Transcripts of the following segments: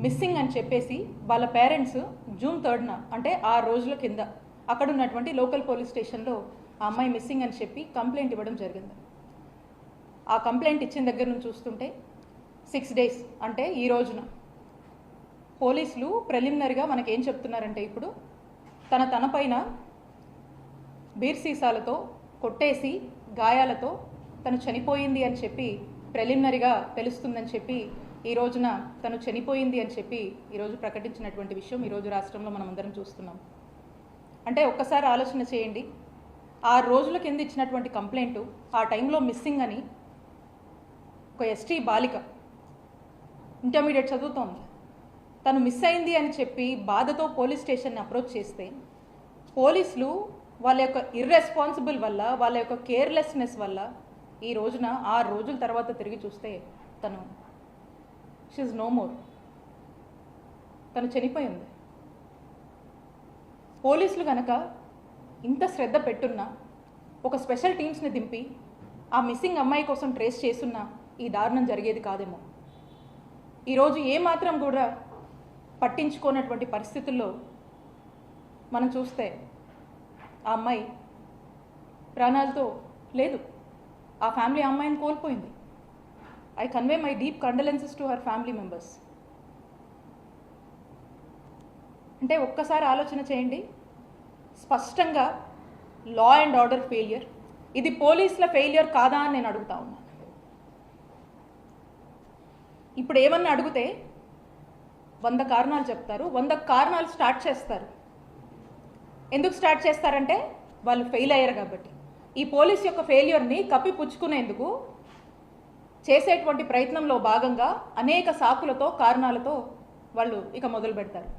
Missing అని చెప్పేసి వాళ్ళ పేరెంట్స్ జూన్ 3న అంటే 6 రోజుల కింద అక్కడ ఉన్నటువంటి లోకల్ పోలీస్ స్టేషన్లో ఆ అమ్మాయి మిస్సింగ్ అని చెప్పి కంప్లైంట్ ఇవ్వడం జరిగింది. ఆ కంప్లైంట్ ఇచ్చిన దగ్గర నుంచి చూస్తుంటే 6 డేస్ అంటే ఈ రోజున పోలీసులు ప్రిలిమినరీగా మనకేం చెప్తున్నారంటే ఇప్పుడు తన పైన బీర్ సీసాలతో కొట్టేసి గాయాలతో తను చనిపోయింది అని చెప్పి ప్రిలిమినరీగా తెలుస్తుందని చెప్పి ఈ రోజున తను చనిపోయింది అని చెప్పి ఈరోజు ప్రకటించినటువంటి విషయం ఈరోజు రాష్ట్రంలో మనం అందరం చూస్తున్నాం. అంటే ఒక్కసారి ఆలోచన చేయండి, 6 రోజుల కింద ఇచ్చినటువంటి కంప్లైంట్ ఆ టైంలో మిస్సింగ్ అని ఒక ఎస్టీ బాలిక ఇంటర్మీడియట్ చదువుతోంది, తను మిస్ అయింది అని చెప్పి బాధతో పోలీస్ స్టేషన్ని అప్రోచ్ చేస్తే పోలీసులు వాళ్ళ యొక్క ఇర్రెస్పాన్సిబుల్ వల్ల వాళ్ళ యొక్క కేర్లెస్నెస్ వల్ల ఈ రోజున 6 రోజుల తర్వాత తిరిగి చూస్తే తను షీ ఈజ్ నో మోర్, తను చనిపోయింది. పోలీసులు కనుక ఇంత శ్రద్ధ పెట్టున్నా ఒక స్పెషల్ టీమ్స్ని దింపి ఆ మిస్సింగ్ అమ్మాయి కోసం ట్రేస్ చేస్తున్నా ఈ దారుణం జరిగేది కాదేమో. ఈరోజు ఏమాత్రం కూడా పట్టించుకోనటువంటి పరిస్థితుల్లో మనం చూస్తే ఆ అమ్మాయి ప్రాణాలతో లేదు, ఆ ఫ్యామిలీ ఆ అమ్మాయిని కోల్పోయింది. I convey my deep condolences to her family members. అంటే ఒక్కసారి ఆలోచన చేయండి, స్పష్టంగా లా అండ్ ఆర్డర్ ఫెయిలియర్. ఇది పోలీసుల ఫెయిలియర్ కాదా అని నేను అడుగుతా ఉన్నాను. ఇప్పుడు ఏమన్నా అడిగితే 100 కారణాలు చెప్తారు, 100 కారణాలు స్టార్ట్ చేస్తారు. ఎందుకు స్టార్ట్ చేస్తారంటే వాళ్ళు ఫెయిల్ అయ్యారు కాబట్టి. ఈ పోలీస్ యొక్క ఫెయిల్యూర్ని కప్పిపుచ్చుకునేందుకు చేసేటువంటి ప్రయత్నంలో భాగంగా అనేక సాకులతో కారణాలతో వాళ్ళు ఇక మొదలు పెడతారు.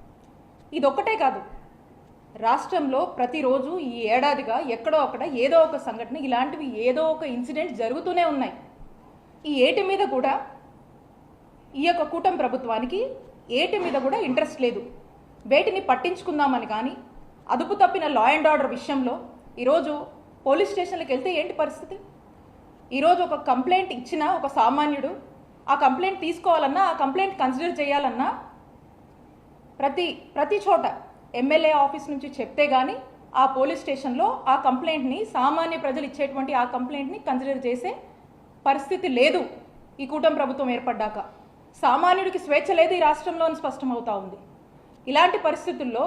ఇదొక్కటే కాదు, రాష్ట్రంలో ప్రతిరోజు ఈ ఏడాదిగా ఎక్కడో అక్కడ ఏదో ఒక సంఘటన ఇలాంటివి ఏదో ఒక ఇన్సిడెంట్ జరుగుతూనే ఉన్నాయి. ఈ ఏటి మీద కూడా ఈ యొక్క కూటమి ప్రభుత్వానికి ఏటి మీద కూడా ఇంట్రెస్ట్ లేదు. వేటిని పట్టించుకుందామని కానీ అదుపు తప్పిన లా అండ్ ఆర్డర్ విషయంలో ఈరోజు పోలీస్ స్టేషన్లకు వెళ్తే ఏంటి పరిస్థితి? ఈరోజు ఒక కంప్లైంట్ ఇచ్చిన ఒక సామాన్యుడు ఆ కంప్లైంట్ తీసుకోవాలన్నా, ఆ కంప్లైంట్ కన్సిడర్ చేయాలన్నా ప్రతి చోట ఎమ్మెల్యే ఆఫీస్ నుంచి చెప్తే కానీ ఆ పోలీస్ స్టేషన్లో ఆ కంప్లైంట్ని సామాన్య ప్రజలు ఇచ్చేటువంటి ఆ కంప్లైంట్ని కన్సిడర్ చేసే పరిస్థితి లేదు. ఈ కూటమి ప్రభుత్వం ఏర్పడ్డాక సామాన్యుడికి స్వేచ్ఛ లేదు ఈ రాష్ట్రంలో స్పష్టమవుతా ఉంది. ఇలాంటి పరిస్థితుల్లో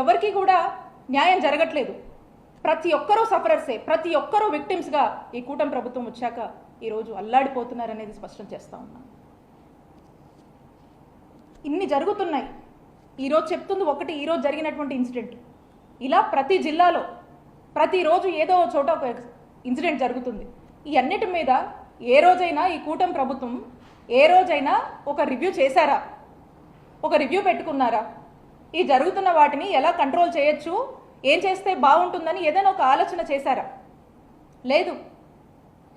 ఎవరికి కూడా న్యాయం జరగట్లేదు. ప్రతి ఒక్కరూ సఫరర్సే, ప్రతి ఒక్కరూ విక్టిమ్స్గా ఈ కూటమి ప్రభుత్వం వచ్చాక ఈరోజు అల్లాడిపోతున్నారనేది స్పష్టం చేస్తూ ఉన్నాను. ఇన్ని జరుగుతున్నాయి. ఈరోజు చెప్తుంది ఒకటి, ఈరోజు జరిగినటువంటి ఇన్సిడెంట్. ఇలా ప్రతి జిల్లాలో ప్రతిరోజు ఏదో చోట ఒక ఇన్సిడెంట్ జరుగుతుంది. ఈ అన్నిటి మీద ఏ రోజైనా ఈ కూటమి ప్రభుత్వం ఏ రోజైనా ఒక రివ్యూ చేశారా? ఒక రివ్యూ పెట్టుకున్నారా? ఈ జరుగుతున్న వాటిని ఎలా కంట్రోల్ చేయొచ్చు, ఏం చేస్తే బాగుంటుందని ఏదైనా ఒక ఆలోచన చేశారా? లేదు,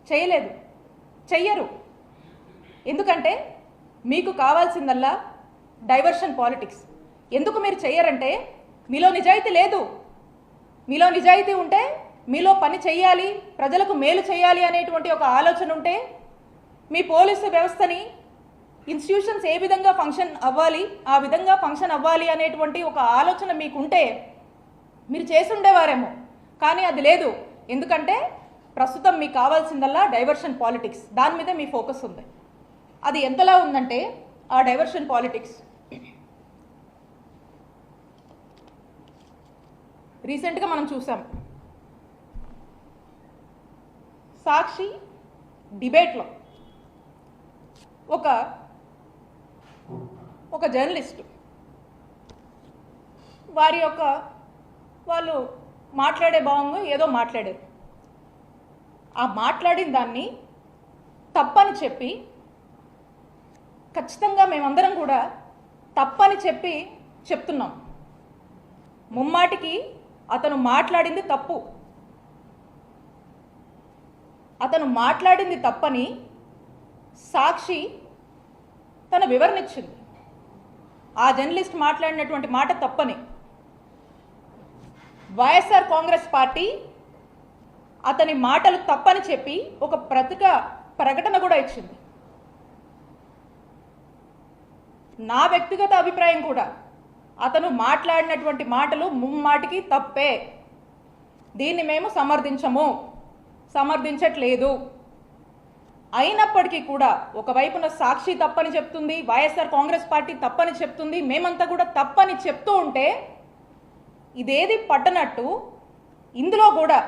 చేయలేదు, చెయ్యరు. ఎందుకంటే మీకు కావాల్సిందల్లా డైవర్షన్ పాలిటిక్స్. ఎందుకు మీరు చెయ్యరంటే మీలో నిజాయితీ లేదు. మీలో నిజాయితీ ఉంటే, మీలో పని చెయ్యాలి, ప్రజలకు మేలు చేయాలి అనేటువంటి ఒక ఆలోచన ఉంటే, మీ పోలీసు వ్యవస్థని ఇన్స్టిట్యూషన్స్ ఏ విధంగా ఫంక్షన్ అవ్వాలి ఆ విధంగా ఫంక్షన్ అవ్వాలి అనేటువంటి ఒక ఆలోచన మీకుంటే మీరు చేసి ఉండేవారేమో. కానీ అది లేదు. ఎందుకంటే ప్రస్తుతం మీకు కావాల్సిందల్లా డైవర్షన్ పాలిటిక్స్. దాని మీద మీ ఫోకస్ ఉంది. అది ఎంతలా ఉందంటే ఆ డైవర్షన్ పాలిటిక్స్ రీసెంట్గా మనం చూసాం. సాక్షి డిబేట్లో ఒక జర్నలిస్టు వాళ్ళు మాట్లాడే భావంగా ఏదో మాట్లాడారు. ఆ మాట్లాడిన దాన్ని తప్పని చెప్పి, ఖచ్చితంగా మేమందరం కూడా తప్పని చెప్తున్నాం. ముమ్మాటికి అతను మాట్లాడింది తప్పు, అతను మాట్లాడింది తప్పని సాక్షి తన వివరణ ఇచ్చింది. ఆ జర్నలిస్ట్ మాట్లాడినటువంటి మాట తప్పని వైఎస్ఆర్ కాంగ్రెస్ పార్టీ అతని మాటలు తప్పని చెప్పి ఒక ప్రకటన కూడా ఇచ్చింది. నా వ్యక్తిగత అభిప్రాయం కూడా, అతను మాట్లాడినటువంటి మాటలు ముమ్మాటికి తప్పే. దీన్ని మేము సమర్థించట్లేదు. అయినప్పటికీ కూడా ఒకవైపున సాక్షి తప్పని చెప్తుంది, వైఎస్ఆర్ కాంగ్రెస్ పార్టీ తప్పని చెప్తుంది, మేమంతా కూడా తప్పని చెప్తూ ఉంటే ఇదేది పట్టనట్టు ఇందులో కూడా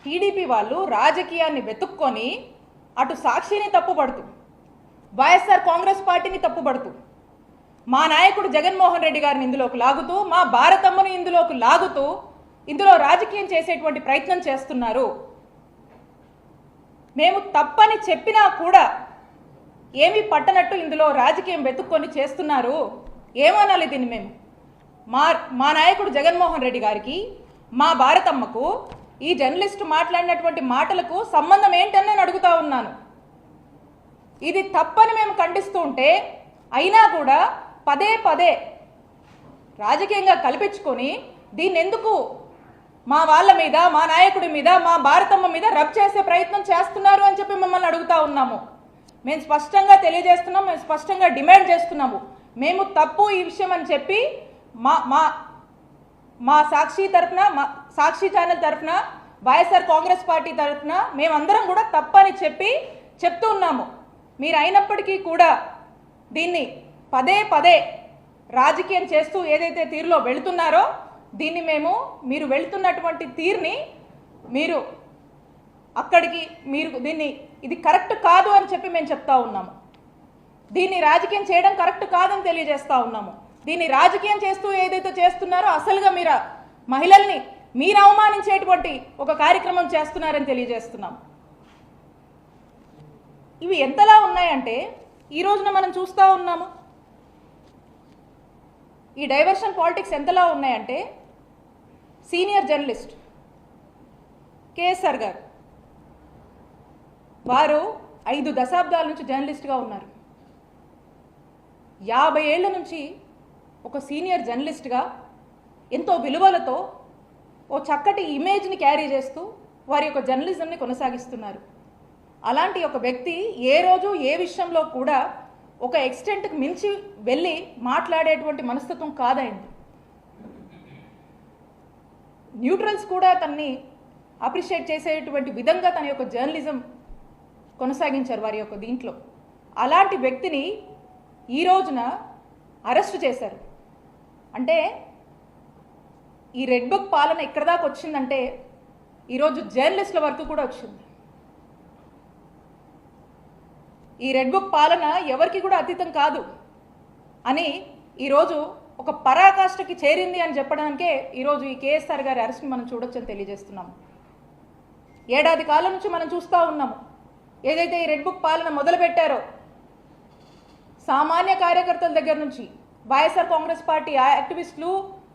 టీడీపీ వాళ్ళు రాజకీయాన్ని వెతుక్కొని అటు సాక్షిని తప్పుపడుతూ, వైఎస్ఆర్ కాంగ్రెస్ పార్టీని తప్పుపడుతూ, మా నాయకుడు జగన్మోహన్ రెడ్డి గారిని ఇందులోకి లాగుతూ, మా భారతమ్మను ఇందులోకి లాగుతూ ఇందులో రాజకీయం చేసేటువంటి ప్రయత్నం చేస్తున్నారు. మేము తప్పని చెప్పినా కూడా ఏమీ పట్టనట్టు ఇందులో రాజకీయం వెతుక్కొని చేస్తున్నారు. ఏమనాలి దీన్ని మేము? మా నాయకుడు జగన్మోహన్ రెడ్డి గారికి, మా భారతమ్మకు ఈ జర్నలిస్ట్ మాట్లాడినటువంటి మాటలకు సంబంధం ఏంటని నేను అడుగుతా ఉన్నాను. ఇది తప్పని మేము ఖండిస్తూ ఉంటే అయినా కూడా పదే పదే రాజకీయంగా కల్పించుకొని దీన్ని ఎందుకు మా వాళ్ళ మీద, మా నాయకుడి మీద, మా భారతమ్మ మీద రబ్ చేసే ప్రయత్నం చేస్తున్నారు అని చెప్పి మిమ్మల్ని అడుగుతా ఉన్నాము. మేము స్పష్టంగా తెలియజేస్తున్నాం, మేము స్పష్టంగా డిమాండ్ చేస్తున్నాము. మేము తప్పు ఈ విషయం అని చెప్పి మా సాక్షి తరఫున, మా సాక్షి ఛానల్ తరఫున, వైఎస్ఆర్ కాంగ్రెస్ పార్టీ తరఫున మేమందరం కూడా తప్పని చెప్తూ ఉన్నాము. మీరు అయినప్పటికీ కూడా దీన్ని పదే పదే రాజకీయం చేస్తూ ఏదైతే తీరులో వెళుతున్నారో దీన్ని మీరు వెళుతున్నటువంటి తీరుని దీన్ని ఇది కరెక్ట్ కాదు అని చెప్పి మేము చెప్తా ఉన్నాము. దీన్ని రాజకీయం చేయడం కరెక్ట్ కాదని తెలియజేస్తా ఉన్నాము. దీన్ని రాజకీయం చేస్తూ ఏదైతే చేస్తున్నారో అసలుగా మీరు మహిళల్ని మీరు అవమానించేటువంటి ఒక కార్యక్రమం చేస్తున్నారని తెలియజేస్తున్నాం. ఇవి ఎంతలా ఉన్నాయంటే ఈ రోజున మనం చూస్తూ ఉన్నాము. ఈ డైవర్షన్ పాలిటిక్స్ ఎంతలా ఉన్నాయంటే సీనియర్ జర్నలిస్ట్ కేఎస్ఆర్ గారు, వారు 5 దశాబ్దాల నుంచి జర్నలిస్ట్గా ఉన్నారు. 50 ఏళ్ల నుంచి ఒక సీనియర్ జర్నలిస్ట్గా ఎంతో విలువలతో ఓ చక్కటి ఇమేజ్ని క్యారీ చేస్తూ వారి యొక్క జర్నలిజంని కొనసాగిస్తున్నారు. అలాంటి ఒక వ్యక్తి ఏ రోజు ఏ విషయంలో కూడా ఒక ఎక్స్టెంట్కి మించి వెళ్ళి మాట్లాడేటువంటి మనస్తత్వం కాదైంది. న్యూట్రల్స్ కూడా తనని అప్రిషియేట్ చేసేటువంటి విధంగా తన యొక్క జర్నలిజం కొనసాగించారు వారి యొక్క దీంట్లో. అలాంటి వ్యక్తిని ఈ రోజున అరెస్ట్ చేశారు. అంటే ఈ రెడ్ బుక్ పాలన ఎక్కడ దాకా వచ్చిందంటే ఈరోజు జర్నలిస్టుల వరకు కూడా వచ్చింది. ఈ రెడ్ బుక్ పాలన ఎవరికి కూడా అతీతం కాదు అని ఈరోజు ఒక పరాకాష్ఠకి చేరింది అని చెప్పడానికే ఈరోజు ఈ కేఎస్ఆర్ గారి అరెస్ట్ని మనం చూడొచ్చని తెలియజేస్తున్నాము. ఏడాది కాలం నుంచి మనం చూస్తూ ఉన్నాము. ఏదైతే ఈ రెడ్ బుక్ పాలన మొదలుపెట్టారో సామాన్య కార్యకర్తల దగ్గర నుంచి వైఎస్ఆర్ కాంగ్రెస్ పార్టీ యాక్టివిస్టులు,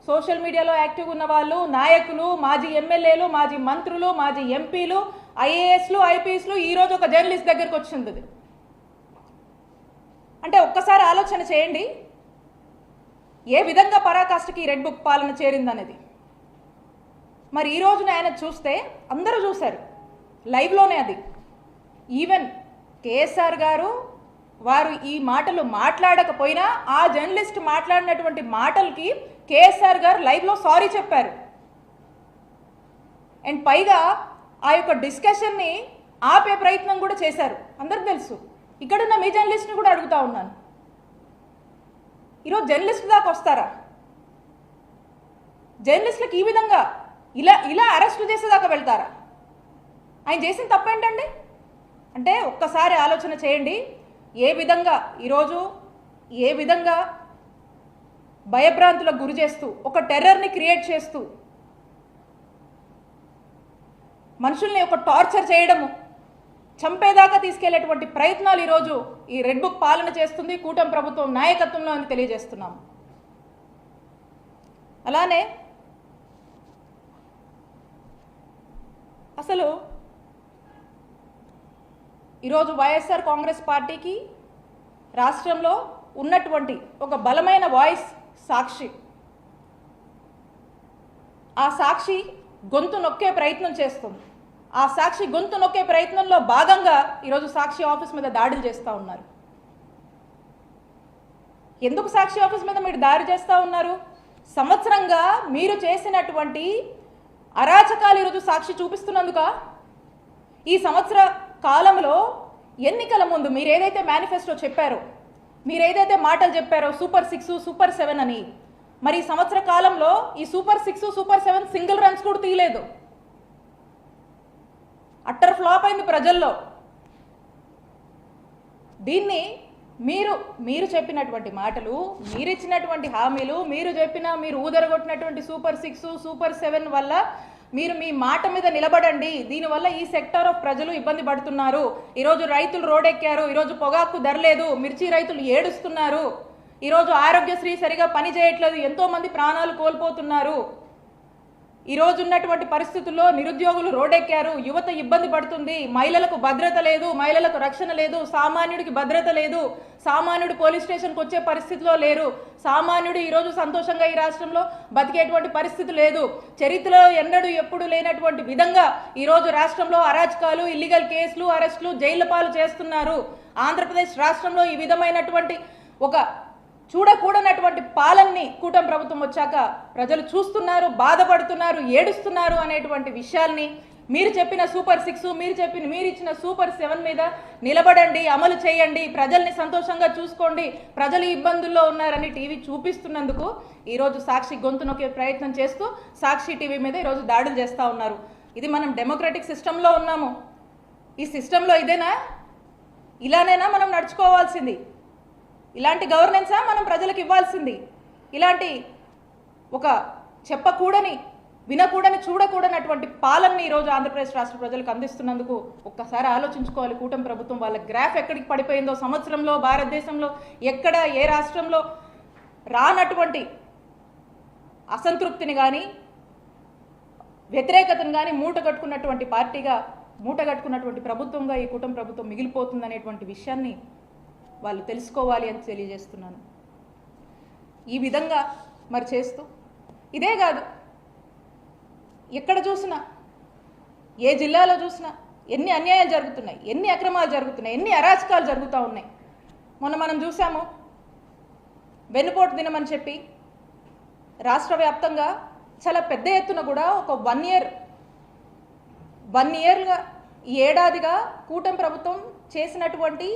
సోషల్ మీడియాలో యాక్టివ్గా ఉన్న వాళ్ళు, నాయకులు, మాజీ ఎమ్మెల్యేలు, మాజీ మంత్రులు, మాజీ ఎంపీలు, ఐఏఎస్లు, ఐపీఎస్లు ఈరోజు ఒక జర్నలిస్ట్ దగ్గరకు వచ్చింది. అంటే ఒక్కసారి ఆలోచన చేయండి ఏ విధంగా పరాకాష్ఠకి రెడ్ బుక్ పాలన చేరిందనేది. మరి ఈ రోజున ఆయన చూస్తే అందరూ చూశారు లైవ్లోనే. అది ఈవెన్ కేఎస్ఆర్ గారు వారు ఈ మాటలు మాట్లాడకపోయినా ఆ జర్నలిస్ట్ మాట్లాడినటువంటి మాటలకి కేఎస్ఆర్ గారు లైవ్లో సారీ చెప్పారు. అండ్ పైగా ఆ యొక్క డిస్కషన్ని ఆపే ప్రయత్నం కూడా చేశారు. అందరికి తెలుసు. ఇక్కడున్న మీ జర్నలిస్ట్ని కూడా అడుగుతా ఉన్నాను, ఈరోజు జర్నలిస్ట్ దాకా వస్తారా? జర్నలిస్టులకు ఈ విధంగా ఇలా అరెస్టు చేసేదాకా వెళ్తారా? ఆయన చేసిన తప్పేంటండి? అంటే ఒక్కసారి ఆలోచన చేయండి. ఏ విధంగా భయభ్రాంతులకు గురి చేస్తూ ఒక టెర్రర్ని క్రియేట్ చేస్తూ మనుషుల్ని ఒక టార్చర్ చేయడము, చంపేదాకా తీసుకెళ్లేటువంటి ప్రయత్నాలు ఈరోజు ఈ రెడ్ బుక్ పాలన చేస్తుంది కూటమి ప్రభుత్వం నాయకత్వంలో అని తెలియజేస్తున్నాము. అలానే అసలు ఈరోజు వైఎస్ఆర్ కాంగ్రెస్ పార్టీకి రాష్ట్రంలో ఉన్నటువంటి ఒక బలమైన వాయిస్ సాక్షి. ఆ సాక్షి గొంతు నొక్కే ప్రయత్నం చేస్తుంది. ఆ సాక్షి గొంతు నొక్కే ప్రయత్నంలో భాగంగా ఈరోజు సాక్షి ఆఫీస్ మీద దాడులు చేస్తూ ఉన్నారు. ఎందుకు సాక్షి ఆఫీస్ మీద మీరు దాడి చేస్తూ ఉన్నారు? సంవత్సరంగా మీరు చేసినటువంటి అరాచకాలు ఈరోజు సాక్షి చూపిస్తున్నందుక? ఈ సంవత్సర కాలంలో ఎన్నికల ముందు మీరు ఏదైతే మేనిఫెస్టో చెప్పారో, మీరు ఏదైతే మాటలు చెప్పారో సూపర్ 6 సూపర్ 7 అని, మరి ఈ సంవత్సర కాలంలో ఈ సూపర్ 6 సూపర్ 7 సింగిల్ రన్స్ కూడా తీయలేదు. అట్టర్ ఫ్లాప్ అయింది ప్రజల్లో. దీన్ని మీరు చెప్పినటువంటి మాటలు, మీరు ఇచ్చినటువంటి హామీలు, మీరు ఊదరగొట్టినటువంటి సూపర్ 6 సూపర్ 7 వల్ల మీరు మీ మాట మీద నిలబడండి. దీనివల్ల ఈ సెక్టర్ ఆఫ్ ప్రజలు ఇబ్బంది పడుతున్నారు. ఈరోజు రైతులు రోడ్డెక్కారు, ఈరోజు పొగాకు ధర లేదు, మిర్చి రైతులు ఏడుస్తున్నారు, ఈరోజు ఆరోగ్యశ్రీ సరిగా పని చేయట్లేదు, ఎంతో మంది ప్రాణాలు కోల్పోతున్నారు. ఈరోజు ఉన్నటువంటి పరిస్థితుల్లో నిరుద్యోగులు రోడ్డెక్కారు, యువత ఇబ్బంది పడుతుంది, మహిళలకు భద్రత లేదు, మహిళలకు రక్షణ లేదు, సామాన్యుడికి భద్రత లేదు, సామాన్యుడు పోలీస్ స్టేషన్కి వచ్చే పరిస్థితిలో లేరు, సామాన్యుడు ఈరోజు సంతోషంగా ఈ రాష్ట్రంలో బతికేటువంటి పరిస్థితి లేదు. చరిత్రలో ఎన్నడూ ఎప్పుడు లేనటువంటి విధంగా ఈరోజు రాష్ట్రంలో అరాచకాలు, ఇల్లీగల్ కేసులు, అరెస్టులు, జైళ్ల పాలు చేస్తున్నారు. ఆంధ్రప్రదేశ్ రాష్ట్రంలో ఈ విధమైనటువంటి ఒక చూడకూడనటువంటి పాలనని కూటమి ప్రభుత్వం వచ్చాక ప్రజలు చూస్తున్నారు, బాధపడుతున్నారు, ఏడుస్తున్నారు అనేటువంటి విషయాల్ని మీరు చెప్పిన సూపర్ 6, మీరు ఇచ్చిన సూపర్ 7 మీద నిలబడండి, అమలు చేయండి, ప్రజల్ని సంతోషంగా చూసుకోండి, ప్రజలు ఇబ్బందుల్లో ఉన్నారని టీవీ చూపిస్తున్నందుకు ఈరోజు సాక్షి గొంతు నొక్కే ప్రయత్నం చేస్తూ సాక్షి టీవీ మీద ఈరోజు దాడులు చేస్తూ ఉన్నారు. ఇది మనం డెమోక్రటిక్ సిస్టంలో ఉన్నాము. ఈ సిస్టంలో ఇదేనా? ఇలానైనా మనం నడుచుకోవాల్సింది? ఇలాంటి గవర్నెన్సా మనం ప్రజలకు ఇవ్వాల్సింది? ఇలాంటి ఒక చెప్పకూడని, వినకూడని, చూడకూడనటువంటి పాలనని ఈరోజు ఆంధ్రప్రదేశ్ రాష్ట్ర ప్రజలకు అందిస్తున్నందుకు ఒక్కసారి ఆలోచించుకోవాలి. కూటమి ప్రభుత్వం వాళ్ళ గ్రాఫ్ ఎక్కడికి పడిపోయిందో, సంవత్సరంలో భారతదేశంలో ఎక్కడ ఏ రాష్ట్రంలో రానటువంటి అసంతృప్తిని కానీ వ్యతిరేకతను కానీ మూటగట్టుకున్నటువంటి పార్టీగా, మూటగట్టుకున్నటువంటి ప్రభుత్వంగా ఈ కూటమి ప్రభుత్వం మిగిలిపోతుందనేటువంటి విషయాన్ని వాళ్ళు తెలుసుకోవాలి అని తెలియజేస్తున్నాను. ఈ విధంగా మరి చేస్తూ ఇదే కాదు, ఎక్కడ చూసినా, ఏ జిల్లాలో చూసినా ఎన్ని అన్యాయాలు జరుగుతున్నాయి, ఎన్ని అక్రమాలు జరుగుతున్నాయి, ఎన్ని అరాచకాలు జరుగుతూ ఉన్నాయి. మొన్న మనం చూసాము, వెన్నుపోటు దినమని చెప్పి రాష్ట్ర వ్యాప్తంగా చాలా పెద్ద ఎత్తున కూడా ఒక 1 ఇయర్గా ఈ ఏడాదిగా కూటమి ప్రభుత్వం చేసినటువంటి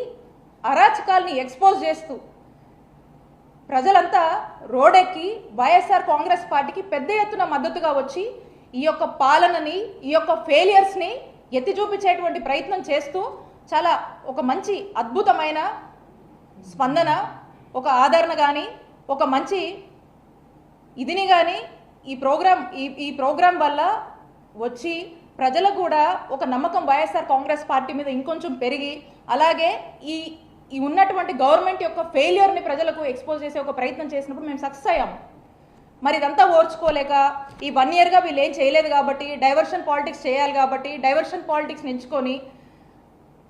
అరాచకాల్ని ఎక్స్పోజ్ చేస్తూ ప్రజలంతా రోడ్డెక్కి వైఎస్ఆర్ కాంగ్రెస్ పార్టీకి పెద్ద ఎత్తున మద్దతుగా వచ్చి ఈ యొక్క పాలనని, ఈ యొక్క ఫెయిలియర్స్ని ఎత్తి చూపించేటువంటి ప్రయత్నం చేస్తూ చాలా ఒక మంచి అద్భుతమైన స్పందన, ఒక ఆదరణ కానీ, ఒక మంచి ఇదిని కానీ ఈ ప్రోగ్రాం వల్ల వచ్చి ప్రజలకు కూడా ఒక నమ్మకం వైఎస్ఆర్ కాంగ్రెస్ పార్టీ మీద ఇంకొంచెం పెరిగి, అలాగే ఈ ఉన్నటువంటి గవర్నమెంట్ యొక్క ఫెయిల్యూర్ని ప్రజలకు ఎక్స్పోజ్ చేసే ఒక ప్రయత్నం చేసినప్పుడు మేము సక్సెస్ అయ్యాము. మరి ఇదంతా ఓర్చుకోలేక ఈ 1 ఇయర్గా వీళ్ళు ఏం చేయలేదు కాబట్టి, డైవర్షన్ పాలిటిక్స్ చేయాలి కాబట్టి డైవర్షన్ పాలిటిక్స్ని ఎంచుకొని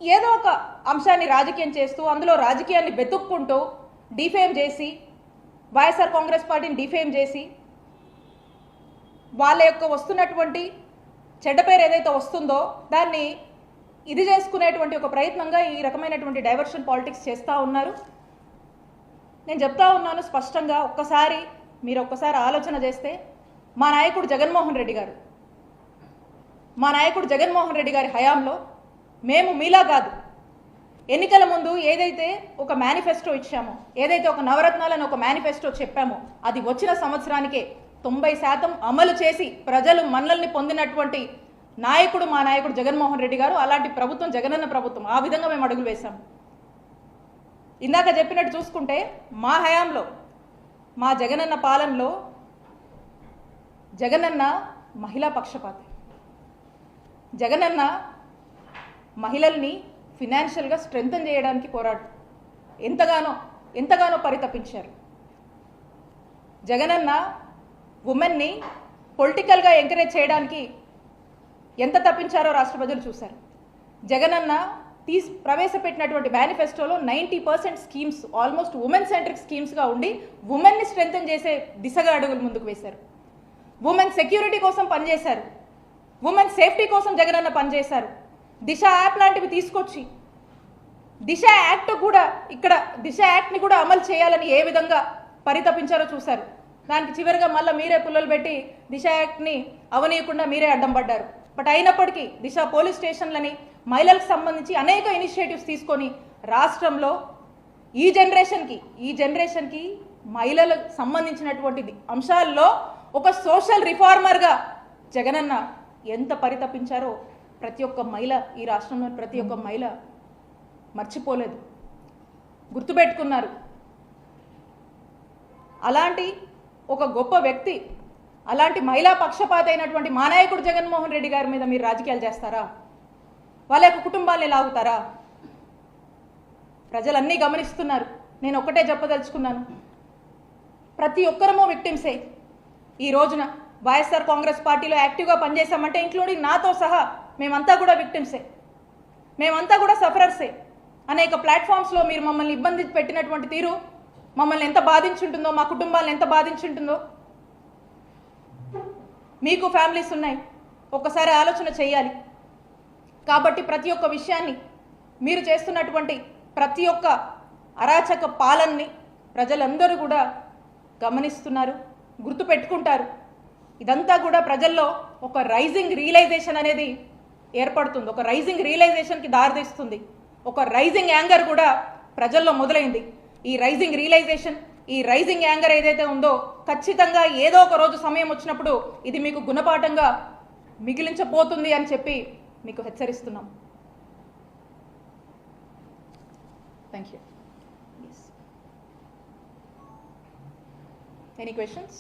ఏదో ఒక అంశాన్ని రాజకీయం చేస్తూ, అందులో రాజకీయాన్ని వెతుక్కుంటూ డిఫేమ్ చేసి, వైఎస్ఆర్ కాంగ్రెస్ పార్టీని డిఫేమ్ చేసి, వాళ్ళ యొక్క వస్తున్నటువంటి చెడ్డ పేరు ఏదైతే వస్తుందో దాన్ని ఇది చేసుకునేటువంటి ఒక ప్రయత్నంగా ఈ రకమైనటువంటి డైవర్షన్ పాలిటిక్స్ చేస్తూ ఉన్నారు. నేను చెప్తా ఉన్నాను స్పష్టంగా, మీరు ఒక్కసారి ఆలోచన చేస్తే మా నాయకుడు జగన్మోహన్ రెడ్డి గారి హయాంలో మేము మీలా కాదు, ఎన్నికల ముందు ఏదైతే ఒక మేనిఫెస్టో ఇచ్చామో, ఏదైతే ఒక నవరత్నాలను ఒక మేనిఫెస్టో చెప్పామో, అది వచ్చిన సంవత్సరానికే 90% అమలు చేసి ప్రజలు మన్నల్ని పొందినటువంటి నాయకుడు మా నాయకుడు జగన్మోహన్ రెడ్డి గారు. అలాంటి ప్రభుత్వం జగనన్న ప్రభుత్వం. ఆ విధంగా మేము అడుగులు వేశాం. ఇందాక చెప్పినట్టు చూసుకుంటే మా హయాంలో, మా జగనన్న పాలనలో జగనన్న మహిళా పక్షపాతి. జగనన్న మహిళల్ని ఫినాన్షియల్గా స్ట్రెంథన్ చేయడానికి ఎంతగానో పరితపించారు. జగనన్న ఉమెన్ని పొలిటికల్గా ఎంకరేజ్ చేయడానికి ఎంత తప్పించారో రాష్ట్ర ప్రజలు చూశారు. జగనన్న ప్రవేశపెట్టినటువంటి మేనిఫెస్టోలో 90% స్కీమ్స్ ఆల్మోస్ట్ ఉమెన్ సెంట్రిక్ స్కీమ్స్గా ఉండి ఉమెన్ని స్ట్రెంథన్ చేసే దిశగా అడుగులు ముందుకు వేశారు. ఉమెన్ సెక్యూరిటీ కోసం పనిచేశారు, ఉమెన్ సేఫ్టీ కోసం జగనన్న పనిచేశారు. దిశ యాప్ లాంటివి తీసుకొచ్చి దిశ యాక్ట్ కూడా ఇక్కడ దిశ యాక్ట్ని కూడా అమలు చేయాలని ఏ విధంగా పరితపించారో చూశారు. దానికి చివరిగా మళ్ళీ మీరే పుల్లలు పెట్టి దిశ యాక్ట్ని అవనీయకుండా మీరే అడ్డం పడ్డారు. బట్ అయినప్పటికీ దిశ పోలీస్ స్టేషన్లని మహిళలకు సంబంధించి అనేక ఇనిషియేటివ్స్ తీసుకొని రాష్ట్రంలో ఈ జనరేషన్కి మహిళలకు సంబంధించినటువంటి అంశాల్లో ఒక సోషల్ రిఫార్మర్గా జగనన్న ఎంత పరితపించారో ప్రతి ఒక్క మహిళ, ఈ రాష్ట్రంలో ప్రతి ఒక్క మహిళ మర్చిపోలేదు, గుర్తుపెట్టుకున్నారు. అలాంటి ఒక గొప్ప వ్యక్తి, అలాంటి మహిళా పక్షపాత అయినటువంటి మా నాయకుడు జగన్మోహన్ రెడ్డి గారి మీద మీరు రాజకీయాలు చేస్తారా? వాళ్ళ యొక్క కుటుంబాన్ని లాగుతారా? ప్రజలన్నీ గమనిస్తున్నారు. నేను ఒక్కటే చెప్పదలుచుకున్నాను, ప్రతి ఒక్కరము విక్టిమ్సే. ఈ రోజున వైఎస్ఆర్ కాంగ్రెస్ పార్టీలో యాక్టివ్గా పనిచేసామంటే ఇంక్లూడింగ్ నాతో సహా మేమంతా కూడా విక్టిమ్సే, మేమంతా కూడా సఫరర్సే. అనేక ప్లాట్ఫామ్స్లో మీరు మమ్మల్ని ఇబ్బంది పెట్టినటువంటి తీరు మమ్మల్ని ఎంత బాధించుంటుందో, మా కుటుంబాలను ఎంత బాధించుంటుందో. మీకు ఫ్యామిలీస్ ఉన్నాయి, ఒక్కసారి ఆలోచన చేయాలి. కాబట్టి ప్రతి ఒక్క విషయాన్ని, మీరు చేస్తున్నటువంటి ప్రతి ఒక్క అరాచక పాలనని ప్రజలందరూ కూడా గమనిస్తున్నారు, గుర్తుపెట్టుకుంటారు. ఇదంతా కూడా ప్రజల్లో ఒక రైజింగ్ రియలైజేషన్ అనేది ఏర్పడుతుంది, ఒక రైజింగ్ రియలైజేషన్కి దారితీస్తుంది. ఒక రైజింగ్ యాంగర్ కూడా ప్రజల్లో మొదలైంది. ఈ రైజింగ్ రియలైజేషన్, ఈ రైజింగ్ యాంగర్ ఏదైతే ఉందో ఖచ్చితంగా ఏదో ఒక రోజు సమయం వచ్చినప్పుడు ఇది మీకు గుణపాఠంగా మిగిలించబోతుంది అని చెప్పి మీకు హెచ్చరిస్తున్నాం. Thank you. Any questions?